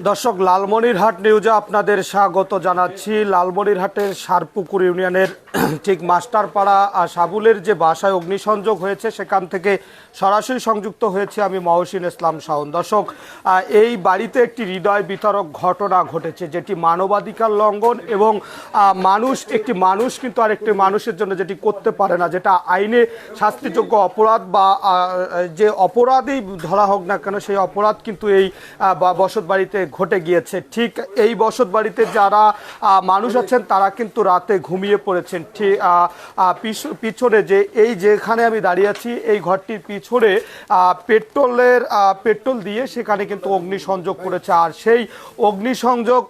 দর্শক, লালমনিরহাট নিউজে আপনাদের স্বাগত জানাচ্ছি। লালমনিরহাটের সারপুকুর ইউনিয়নের ঠিক মাস্টারপাড়া সাবুলের যে বাসায় অগ্নিসংযোগ হয়েছে সেখান থেকে সরাসরি সংযুক্ত হয়েছে আমি মহসিন ইসলাম শাওন। দর্শক, এই বাড়িতে একটি হৃদয় বিতরক ঘটনা ঘটেছে, যেটি মানবাধিকার লঙ্ঘন এবং একটি মানুষ কিন্তু আরেকটি মানুষের জন্য যেটি করতে পারে না, যেটা আইনে শাস্তিযোগ্য অপরাধ বা যে অপরাধেই ধরা হোক না কেন সেই অপরাধ কিন্তু এই বসত বাড়িতে ঘটে গিয়েছে। ঠিক এই বসত বাড়িতে যারা মানুষ আছেন তারা কিন্তু রাতে ঘুমিয়ে পড়েছেন। ঠিক পিছনে যেখানে আমি দাঁড়িয়ে আছি এই ঘরটির পিছনে পেট্রোল দিয়ে সেখানে কিন্তু অগ্নিসংযোগ করেছে। আর সেই অগ্নিসংযোগ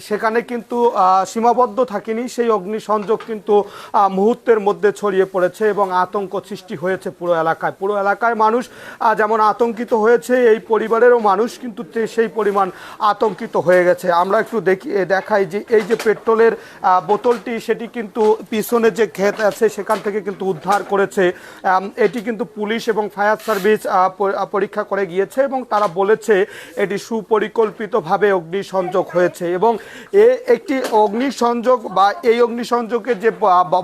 সেখানে কিন্তু সীমাবদ্ধ থাকেনি, সেই অগ্নিসংযোগ কিন্তু মুহূর্তের মধ্যে ছড়িয়ে পড়েছে এবং আতঙ্ক সৃষ্টি হয়েছে পুরো এলাকায়। মানুষ যেমন আতঙ্কিত হয়েছে, এই পরিবারেরও মানুষ কিন্তু সেই পরিমাণ আতঙ্কিত হয়ে গেছে। আমরা একটু দেখাই যে এই যে পেট্রোলের বোতলটি, সেটি কিন্তু পিছনে যে ক্ষেত আছে সেখান থেকে কিন্তু উদ্ধার করেছে। এটি কিন্তু পুলিশ এবং ফায়ার সার্ভিস পরীক্ষা করে গিয়েছে এবং তারা বলেছে এটি সুপরিকল্পিতভাবে অগ্নিসংযোগ হয়েছে এবং একটি অগ্নিসংযোগ বা এই অগ্নিসংযোগের যে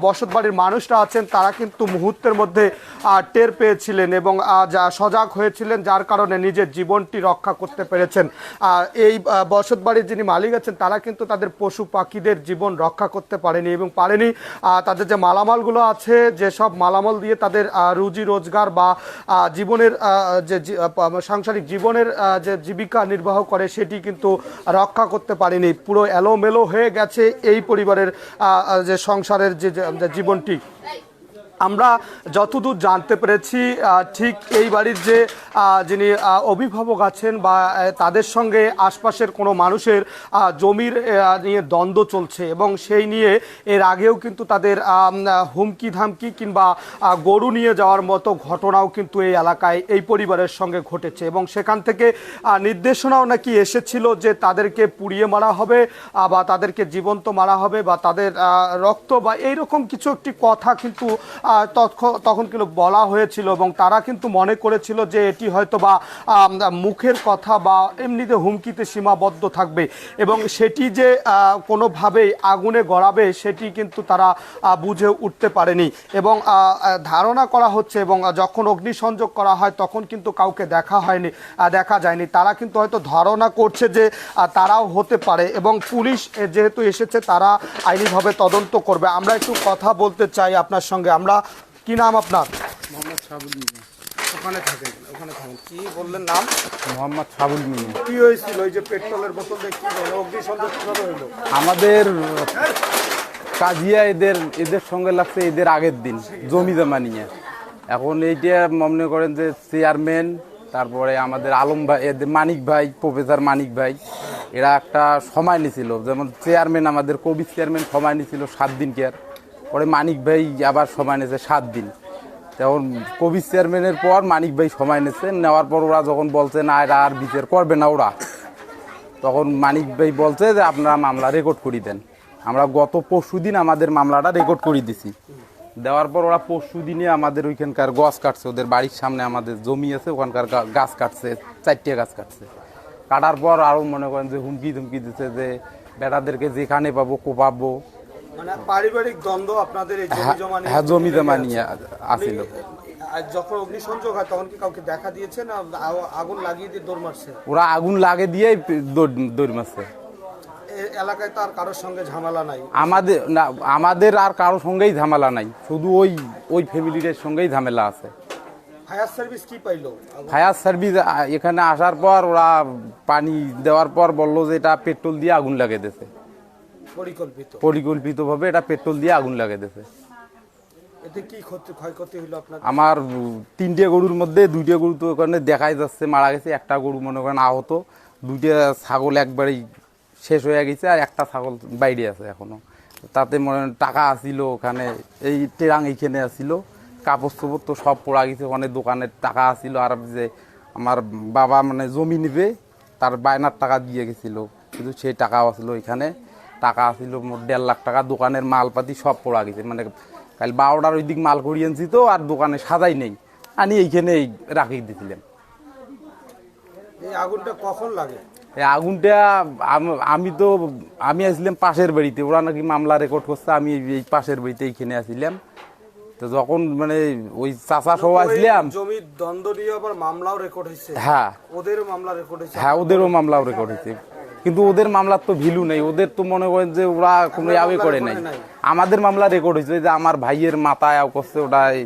বসতবাড়ির মানুষরা আছেন তারা কিন্তু মুহূর্তের মধ্যে টের পেয়েছিলেন এবং যা সজাগ হয়েছিলেন, যার কারণে নিজের জীবনটি রক্ষা করতে পেরেছেন। এই বসতবাড়ির যিনি মালিক আছেন তারা কিন্তু তাদের পশু পাখিদের জীবন রক্ষা করতে পারেনি তাদের যে মালামালগুলো আছে, যেসব মালামাল দিয়ে তাদের রুজি রোজগার বা জীবনের যে সাংসারিক জীবনের যে জীবিকা নির্বাহ করে সেটি কিন্তু রক্ষা করতে পারেনি। পুরো এলোমেলো হয়ে গেছে এই পরিবারের যে সংসারের যে জীবনটি। আমরা যতদূর জানতে পেরেছি, ঠিক এই বাড়ির যে যিনি অভিভাবক আছেন বা তাদের সঙ্গে আশপাশের কোনো মানুষের জমির নিয়ে দ্বন্দ্ব চলছে এবং সেই নিয়ে এর আগেও কিন্তু তাদের হুমকি ধামকি কিংবা গরু নিয়ে যাওয়ার মতো ঘটনাও কিন্তু এই এলাকায় এই পরিবারের সঙ্গে ঘটেছে এবং সেখান থেকে নির্দেশনাও নাকি এসেছিল যে তাদেরকে পুড়িয়ে মারা হবে বা তাদেরকে জীবন্ত মারা হবে বা তাদের রক্ত বা এইরকম কিছু একটি কথা কিন্তু তখন কিন্তু বলা হয়েছিল এবং তারা কিন্তু মনে করেছিল যে এটি হয়তো বা মুখের কথা বা এমনিতে হুমকিতে সীমাবদ্ধ থাকবে এবং সেটি যে কোনোভাবেই আগুনে গড়াবে সেটি কিন্তু তারা বুঝে উঠতে পারেনি এবং ধারণা করা হচ্ছে এবং যখন অগ্নিসংযোগ করা হয় তখন কিন্তু কাউকে দেখা যায়নি। তারা কিন্তু হয়তো ধারণা করছে যে তারাও হতে পারে এবং পুলিশ যেহেতু এসেছে তারা আইনিভাবে তদন্ত করবে। আমরা একটু কথা বলতে চাই আপনার সঙ্গে। কি নাম আপনার? মোহাম্মদ সাবুল মিয়া। ওখানে থাকেন কি বললেন নাম? মোহাম্মদ সাবুল মিয়া। কি হয়েছিল এই যে পেট্রোলের বোতল দেখতে অগ্নিসংযোগ কিভাবে হলো? আমাদের কাজিয়া এদের সঙ্গে লাগছে এদের আগের দিন জমি জমা নিয়ে। এখন এইটা মনে করেন যে চেয়ারম্যান, তারপরে আমাদের আলম ভাই, এদের মানিক ভাই, প্রফেসর মানিক ভাই, এরা একটা সময় নিয়েছিল। যেমন চেয়ারম্যান আমাদের কবি চেয়ারম্যান সময় নিয়েছিল 7 দিন কেয়ার, পরে মানিক ভাই আবার সময় নিয়েছে 7 দিন। তখন কবি চেয়ারম্যানের পর মানিক ভাই সময় নিয়েছে, নেওয়ার পর ওরা যখন বলছে না এরা আর বিচার করবে না ওরা, তখন মানিক ভাই বলছে যে আপনারা মামলা রেকর্ড করে দেন। আমরা গত পরশু দিন আমাদের মামলাটা রেকর্ড করে দিছি। দেওয়ার পর ওরা পরশু দিনে আমাদের ওইখানকার গাছ কাটছে, ওদের বাড়ির সামনে আমাদের জমি আছে ওখানকার গাছ কাটছে, 4টে গাছ কাটছে। কাটার পর আরও মনে করেন যে হুমকি ধুমকি দিচ্ছে যে বেটাদেরকে যেখানে পাবো কোপাবো। মানে পারিবারিক দ্বন্দ্ব আপনাদের এই জমি জমা নিয়ে? হ্যাঁ, জমি জমা নিয়ে আসিল। যখন অগ্নিসংযোগ হয় তখন কি কাউকে দেখা দিয়েছে না আগুন লাগিয়ে দিয়ে দৌড় মারছে? ওরা আগুন লাগিয়ে দিয়ে দৌড় মারছে। এলাকায় তো আর কারোর সঙ্গে ঝামেলা নাই? আমাদের আর কারোর সঙ্গেই ঝামেলা নাই, শুধু ওই ফ্যামিলির সঙ্গেই ঝামেলা আছে। ফায়ার সার্ভিস কি পাইলো? ফায়ার সার্ভিস এখানে আসার পর ওরা পানি দেওয়ার পর বললো যে এটা পেট্রোল দিয়ে আগুন লাগিয়ে দিয়েছে, পরিকল্পিতভাবে এটা পেট্রোল দিয়ে আগুন লাগিয়ে দিয়েছে। এতে কি ক্ষয়ক্ষতি হলো আপনার? আমার 3টে গরুর মধ্যে 2টে গরু তো ওখানে দেখাই যাচ্ছে মারা গেছে, একটা গরু মনে করেন আহত, 2টে ছাগল একবারেই শেষ হয়ে গেছে আর একটা ছাগল বাইরে আছে এখনো। তাতে মনে টাকা আসিল, ওখানে এই টেরাং এইখানে আসিল, কাপড় চোপড় তো সব পড়া গেছে, ওখানে দোকানের টাকা আসিল। আর যে আমার বাবা মানে জমি নিবে তার বায়নার টাকা দিয়ে গেছিল, কিন্তু সেই টাকাও আসিল, এখানে টাকা আসিল মোট 1.5 লাখ টাকা। দোকানের মালপাতি সব পড়া গেছে, মানে কাল 12টার ওই দিক মাল করিয়েছি তো আর দোকানে সাজাই নেই, আনি এইখানে রাখি দিয়েছিলাম। এই আগুনটা কখন লাগে? এই আগুনটা আমি আসলাম পাশের বাড়িতে, ওরা নাকি মামলা রেকর্ড করছে, আমি এই পাশের বাড়িতে এইখানে আসছিলাম। তো যখন মানে ওই চাচা সহ আসলাম, জমির দ্বন্দ্ব নিয়ে আবার মামলাও রেকর্ড হয়েছে। হ্যাঁ ওদেরও মামলা রেকর্ড হয়েছে। হ্যাঁ ওদেরও মামলাও রেকর্ড হয়েছে, কিন্তু ওদের মামলার তো ভ্যালু নেই। ওদের তো মনে করেন যে ওরা কোনো ইয়াবে করে নাই। আমাদের মামলা রেকর্ড হয়েছে যে আমার ভাইয়ের মাথা ইয়াও করছে, ওটাই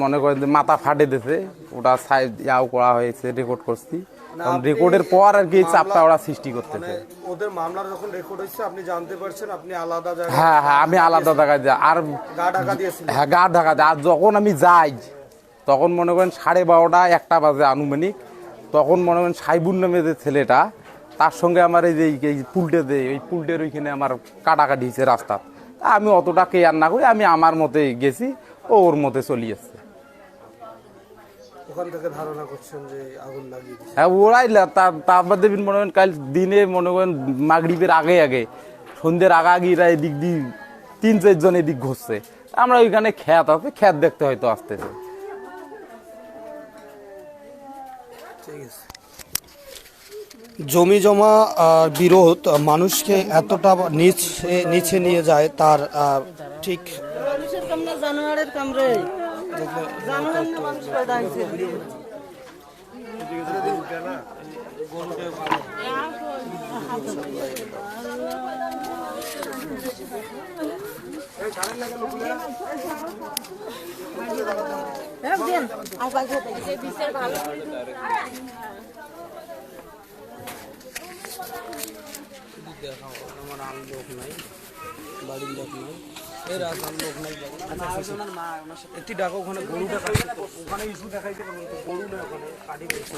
মনে করেন যে মাথা ফাটে দিয়েছে, ওটা সাইড ইয়াও করা হয়েছে, রেকর্ড করছি। রেকর্ডের পর আর কি এই চাপটা ওরা সৃষ্টি করতেছে। ওদের মামলা যখন রেকর্ড হয়েছে আপনি জানতে পারছেন, আপনি আলাদা জায়গায়? হ্যাঁ হ্যাঁ, আমি আলাদা জায়গায় যাই। আর গা ঢাকা দিয়েছিলেন? হ্যাঁ গা ঢাকা দেয়। আর যখন আমি যাই তখন মনে করেন 12:30 1টা বাজে আনুমানিক। তখন মনে করেন সাইবুল নামে যে ছেলেটা, তার সঙ্গে আমার এই যে এই পুলটে দেয়, ওই পুলটের ওইখানে আমার কাটাকাটি হয়েছে রাস্তা। আমি অতটা কেয়ার না করে আমি আমার মতে গেছি, ও ওর মতে চলে আসছে। ওখান থেকে ধারণা করছেন যে আগুন লাগিয়ে দিয়েছে? হ্যাঁ ওরাই তারপর দেবেন মনে করেন কাল দিনে মনে করেন মাগরিবের আগে আগে সন্ধ্যের আগাগিরা এদিক দিয়ে 3-4 জন এদিক ঘুরছে। আমরা ওইখানে খ্যাত আছে, খ্যাত দেখতে হয়তো আসতেছে। ঠিক আছে। জমি জমা বিরোধ মানুষকে এতটা নিচে নিয়ে যায়, তার ঠিক জানোয়ারের কামড়ে বাড়ির লোক নাই, এর আসার লোক নাই। একটি ডাকো ওখানে গরুটা কাটছে, ওখানে ইস্যু দেখাইতে পারবেন তো, গরু না ওখানে কাটি গেছে।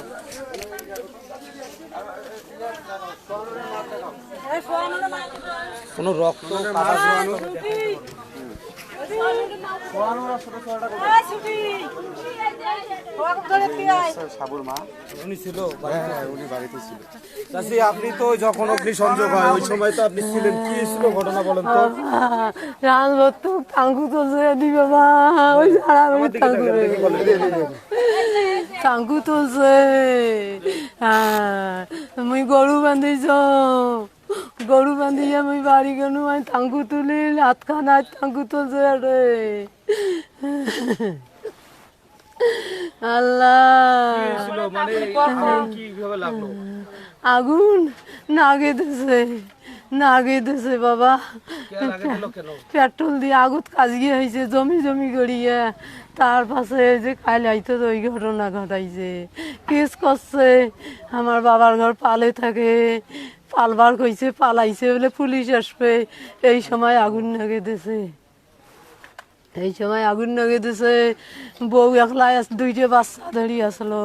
কোনো রক্ত কাটা জড়ানো উনি ছিল? উনি বাড়িতে ছিল। চাচি আপনি তো যখন অগ্নিসংযোগ হয় ওই সময় তো আপনি ছিলেন, কি ছিল ঘটনা বলেন তো? রাজবত টাঙ্গু তুলছে দি বাবা, ওই সারা বাড়ি টাঙ্গু তুলছে। মুই গরু বান্ধিছ, গরু বান্ধিয়ে মুই বাড়ি গেলু, আমি টাঙ্গু তুলি হাত খানা টাঙ্গু তুলছে রে আল্লাহ। আগুন নাগে দিছে বাবা, পেট্রোল দিয়ে আগুত কাজিয়ে হয়েছে, জমি জমি গড়িয়ে। তার পাশে যে কাল আইতো ওই ঘটনা ঘটাইছে, কেস করছে। আমার বাবার ঘর পালে থাকে, পালবার কইছে, পালাইছে বলে পুলিশ আসবে। এই সময় আগুন নাগে দিছে, এই সময় আগুন নাগে দিছে। বউ একলা 2টে বাচ্চা ধরিয়ে আসলো।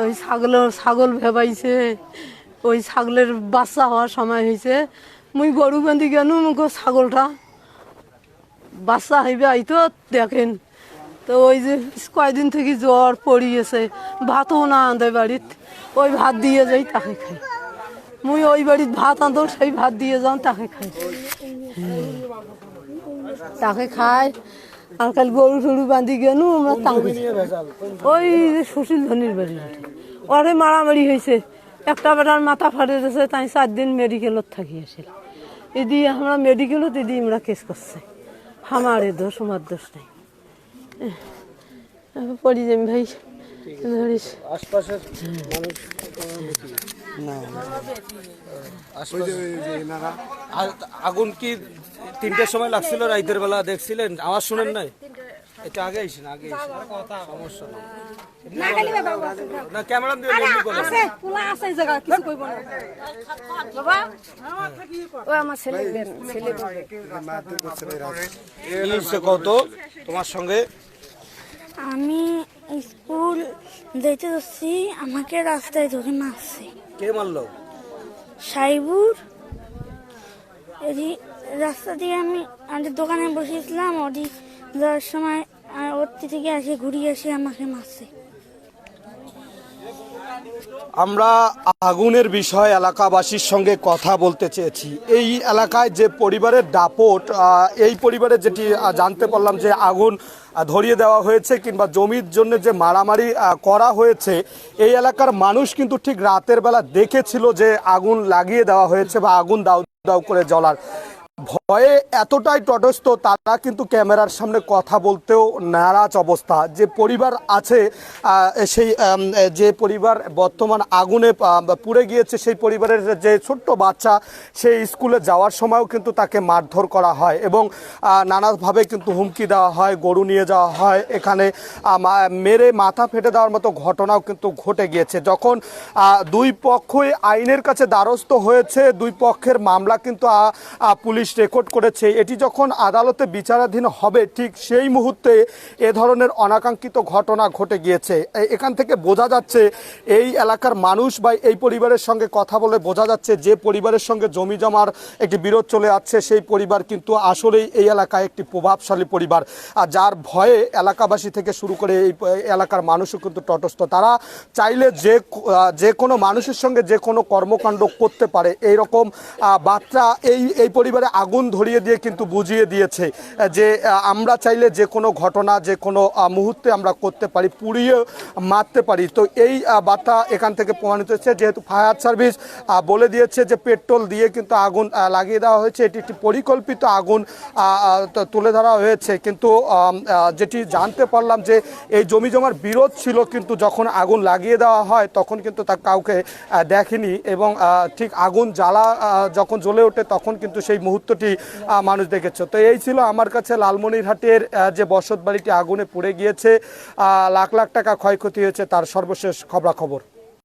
ওই ছাগল ভেবাইছে, ওই ছাগলের বাচ্চা হওয়ার সময় হয়েছে। মুই গরু বান্ধি কেন মুখ ছাগলটা বাচ্চা হইবে আইতো দেখেন। তো ওই যে কয়দিন থেকে জ্বর পড়িয়েছে, ভাতও না আনতে বাড়িত, ওই ভাত দিয়ে যাই তাকে খাই। মুই ওই বাড়ির ভাত আনতো, সেই ভাত দিয়ে যাও তাকে খাই, তাকে খাই। আর কাল গরু টরু বাঁধি গেল আমরা টাঙ্গু, ওই যে সুশীল ধনির বাড়ি, ওরে মারামারি হয়েছে। একটা বেটার মাথা ফাটে গেছে, তাই 4 দিন মেডিকেলত থাকি আসিল। এদি আমরা মেডিকেলত এদি আমরা কেস করছে। আমার দোষ, আমার দোষ নাই। পড়ি যাই ভাই, ধরিস আশপাশের আগুন কি 3টের সময় লাগছিল রাতের বেলা? দেখছিলেন? আওয়াজ শুনেন নাই? এটা আগে আইসেন, আগে সমস্যা না, ক্যামেরা দিয়ে এমনি করে আছে পোলা আছে জায়গা কিছু কইব না বাবা। ও আমার ছেলে মারধর করছে ভাই। কত তোমার সঙ্গে? আমি স্কুল যেতে যাচ্ছি, আমাকে রাস্তায় ধরে মারছে। কে মারলো? সাইবুর। এদি রাস্তা দিয়ে আমি আমাদের দোকানে বসেছিলাম, ওদি যাওয়ার সময় ওর থেকে এসে ঘুরিয়ে এসে আমাকে মারছে। আমরা আগুনের বিষয়ে এলাকাবাসীর সঙ্গে কথা বলতে চেয়েছি। এই এলাকায় যে পরিবারের দাপট, এই পরিবারে যেটি জানতে পারলাম যে আগুন ধরিয়ে দেওয়া হয়েছে কিংবা জমির জন্য যে মারামারি করা হয়েছে, এই এলাকার মানুষ কিন্তু ঠিক রাতের বেলা দেখেছিল যে আগুন লাগিয়ে দেওয়া হয়েছে বা আগুন দাউ দাউ করে জ্বলার ভয়ে এতটাই তটস্থ তারা কিন্তু ক্যামেরার সামনে কথা বলতেও নারাজ অবস্থা। যে পরিবার আছে সেই যে পরিবার বর্তমান আগুনে পুড়ে গিয়েছে, সেই পরিবারের যে ছোট্ট বাচ্চা সেই স্কুলে যাওয়ার সময়ও কিন্তু তাকে মারধর করা হয় এবং নানাভাবে কিন্তু হুমকি দেওয়া হয়, গরু নিয়ে যাওয়া হয়, এখানে মেরে মাথা ফেটে দেওয়ার মতো ঘটনাও কিন্তু ঘটে গিয়েছে। যখন দুই পক্ষই আইনের কাছে দ্বারস্থ হয়েছে, দুই পক্ষের মামলা কিন্তু পুলিশ রেকর্ড করেছে, এটি যখন আদালতে বিচারাধীন হবে ঠিক সেই মুহূর্তে এ ধরনের অনাকাঙ্ক্ষিত ঘটনা ঘটে গিয়েছে। এখান থেকে বোঝা যাচ্ছে এই এলাকার মানুষ বা এই পরিবারের সঙ্গে কথা বলে বোঝা যাচ্ছে যে পরিবারের সঙ্গে জমি জমার একটি বিরোধ চলে যাচ্ছে, সেই পরিবার কিন্তু আসলেই এই এলাকায় একটি প্রভাবশালী পরিবার, আর যার ভয়ে এলাকাবাসী থেকে শুরু করে এই এলাকার মানুষও কিন্তু তটস্থ। তারা চাইলে যে কোনো মানুষের সঙ্গে যে কোনো কর্মকাণ্ড করতে পারে, এইরকম বার্তা এই পরিবারে আগুন ধরিয়ে দিয়ে কিন্তু বুঝিয়ে দিয়েছে যে আমরা চাইলে যে কোনো ঘটনা যে কোনো মুহূর্তে আমরা করতে পারি, পুড়িয়ে মারতে পারি। তো এই বার্তা এখান থেকে প্রমাণিত হচ্ছে, যেহেতু ফায়ার সার্ভিস বলে দিয়েছে যে পেট্রোল দিয়ে কিন্তু আগুন লাগিয়ে দেওয়া হয়েছে, এটি একটি পরিকল্পিত আগুন তুলে ধরা হয়েছে। কিন্তু যেটি জানতে পারলাম যে এই জমি জমার বিরোধ ছিল, কিন্তু যখন আগুন লাগিয়ে দেওয়া হয় তখন কিন্তু তা কাউকে দেখেনি এবং ঠিক আগুন যখন জ্বলে ওঠে তখন কিন্তু সেই মুহূর্তটি মানুষ দেখেছে। তো এই ছিল আমার কাছে লালমনিরহাটের যে বসত বাড়িটি আগুনে পুড়ে গিয়েছে, লাখ লাখ টাকা ক্ষয়ক্ষতি হয়েছে তার সর্বশেষ খবরাখবর।